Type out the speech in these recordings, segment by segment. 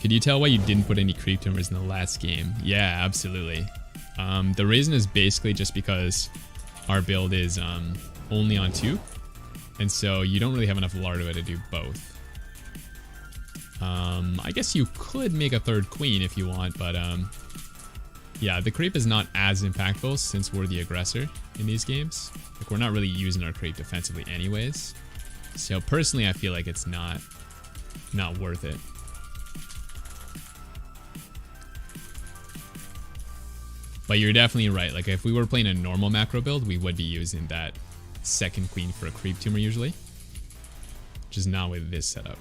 Could you tell why you didn't put any creep tumors in the last game? Yeah, absolutely. The reason is basically just because our build is only on 2. And so you don't really have enough larvae to do both. I guess you could make a 3rd queen if you want, but yeah, the creep is not as impactful since we're the aggressor in these games. Like, we're not really using our creep defensively anyways. So personally, I feel like it's not worth it. But you're definitely right. Like, if we were playing a normal macro build, we would be using that 2nd queen for a creep tumor usually. Which is not with this setup.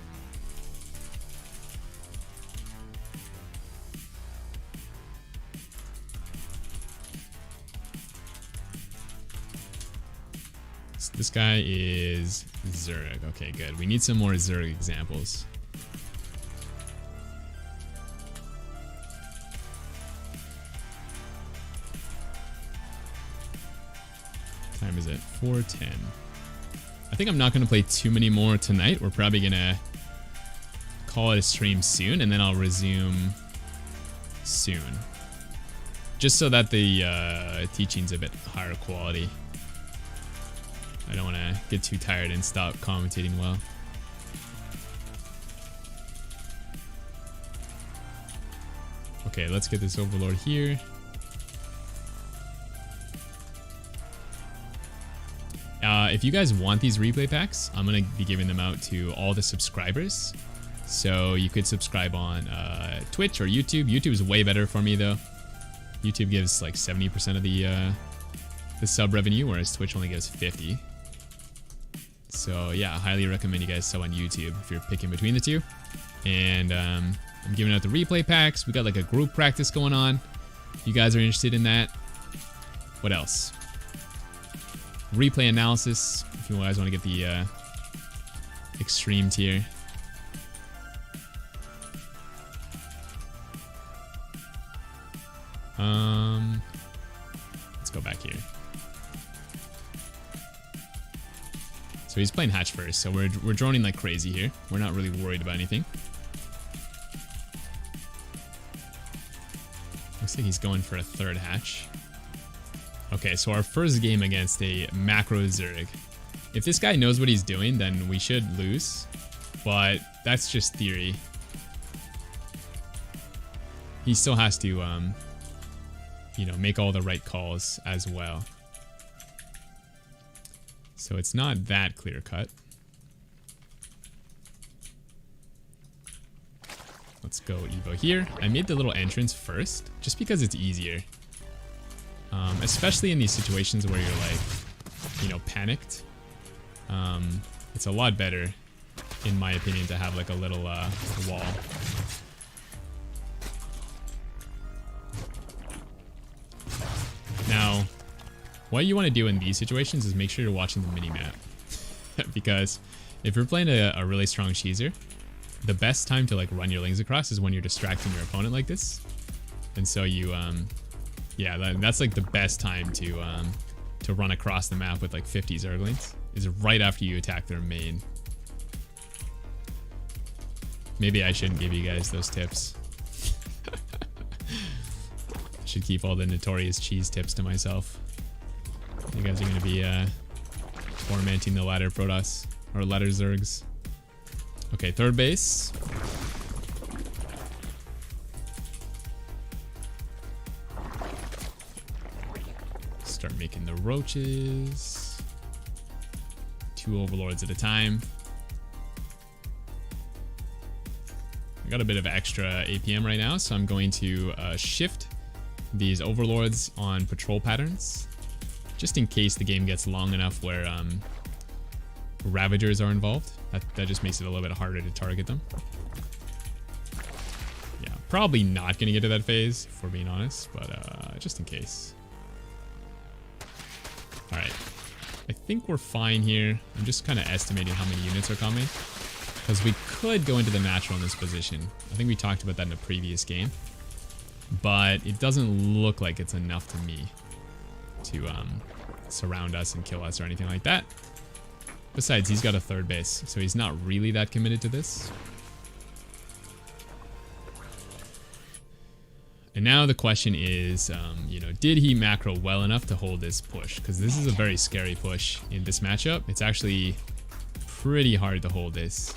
So this guy is Zerg. Okay, good. We need some more Zerg examples. Time is at 4:10. I think I'm not going to play too many more tonight. We're probably going to call it a stream soon, and then I'll resume soon. Just so that the teaching's a bit higher quality. I don't want to get too tired and stop commentating well. Okay, let's get this Overlord here. If you guys want these replay packs, I'm going to be giving them out to all the subscribers. So you could subscribe on Twitch or YouTube. YouTube is way better for me though. YouTube gives like 70% of the sub revenue, whereas Twitch only gives 50%. So yeah, I highly recommend you guys sub on YouTube if you're picking between the two. And I'm giving out the replay packs. We got like a group practice going on. If you guys are interested in that. What else? Replay analysis, if you guys want to get the extreme tier. Let's go back here. So he's playing hatch first, so we're droning like crazy here. We're not really worried about anything. Looks like he's going for a 3rd hatch. Okay, so our first game against a macro Zerg. If this guy knows what he's doing, then we should lose. But that's just theory. He still has to, you know, make all the right calls as well. So it's not that clear cut. Let's go Evo here. I made the little entrance first, just because it's easier. Especially in these situations where you're like, you know, panicked. It's a lot better, in my opinion, to have like a little wall. Now, what you want to do in these situations is make sure you're watching the mini-map. Because if you're playing a really strong cheeser, the best time to like run your lanes across is when you're distracting your opponent like this. And so you, yeah, that's like the best time to run across the map with like 50 Zerglings, is right after you attack their main. Maybe I shouldn't give you guys those tips. I should keep all the notorious cheese tips to myself. You guys are going to be tormenting the ladder Protoss, or ladder Zergs. Okay, 3rd base. Start making the roaches. 2 overlords at a time. I got a bit of extra APM right now, so I'm going to shift these overlords on patrol patterns, just in case the game gets long enough where Ravagers are involved. That just makes it a little bit harder to target them. Yeah, probably not going to get to that phase, if we're being honest, but just in case. Alright, I think we're fine here. I'm just kind of estimating how many units are coming, because we could go into the natural in this position. I think we talked about that in a previous game, but it doesn't look like it's enough to me to surround us and kill us or anything like that. Besides, he's got a 3rd base, so he's not really that committed to this. And now the question is, you know, did he macro well enough to hold this push? Because this is a very scary push in this matchup. It's actually pretty hard to hold this.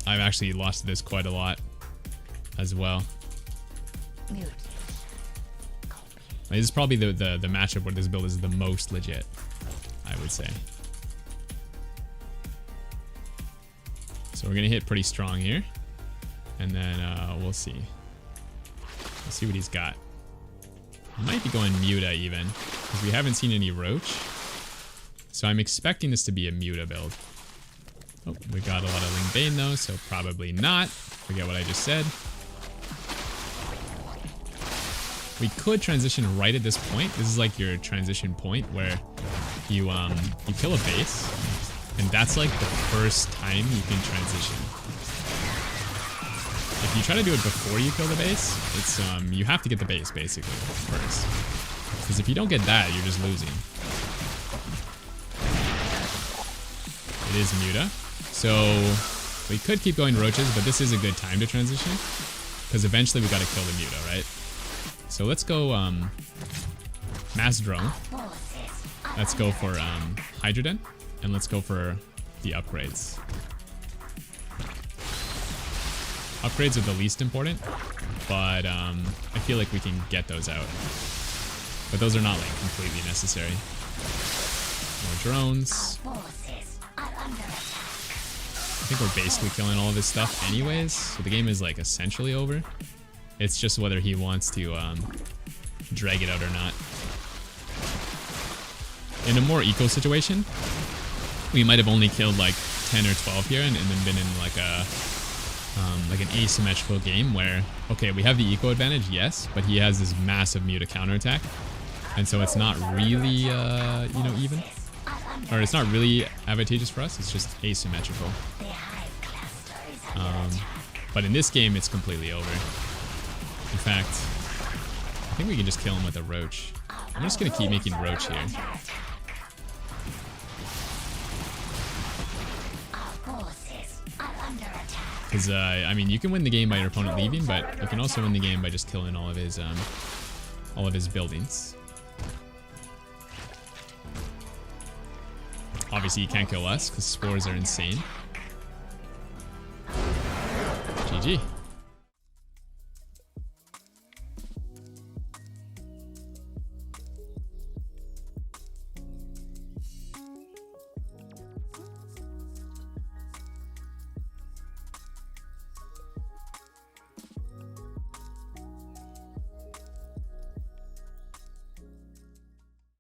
I've actually lost this quite a lot as well. This is probably the matchup where this build is the most legit, I would say. So we're gonna hit pretty strong here, and then we'll see. Let's see what he's got. He might be going Muta even, because we haven't seen any Roach. So I'm expecting this to be a Muta build. Oh, we got a lot of Ling Bane though, so probably not. Forget what I just said. We could transition right at this point. This is like your transition point where you kill a base, and that's like the first time you can transition. If you try to do it before you kill the base, it's you have to get the base basically first. Because if you don't get that, you're just losing. It is Muta. So we could keep going Roaches, but this is a good time to transition. Because eventually we gotta kill the Muta, right? So let's go Mass Drone. Let's go for Hydroden. And let's go for the upgrades. Upgrades are the least important, but I feel like we can get those out. But those are not like completely necessary. More drones. I think we're basically killing all of his stuff anyways, so the game is like essentially over. It's just whether he wants to drag it out or not. In a more eco situation, we might have only killed like 10 or 12 here and then been in like an asymmetrical game where, okay, we have the eco advantage, yes, but he has this massive Muta counterattack, and so it's not really, you know, even. Or it's not really advantageous for us, it's just asymmetrical. But in this game, it's completely over. In fact, I think we can just kill him with a Roach. I'm just going to keep making Roach here. Because, I mean, you can win the game by your opponent leaving, but you can also win the game by just killing all of his buildings. Obviously, you can't kill us, because spores are insane.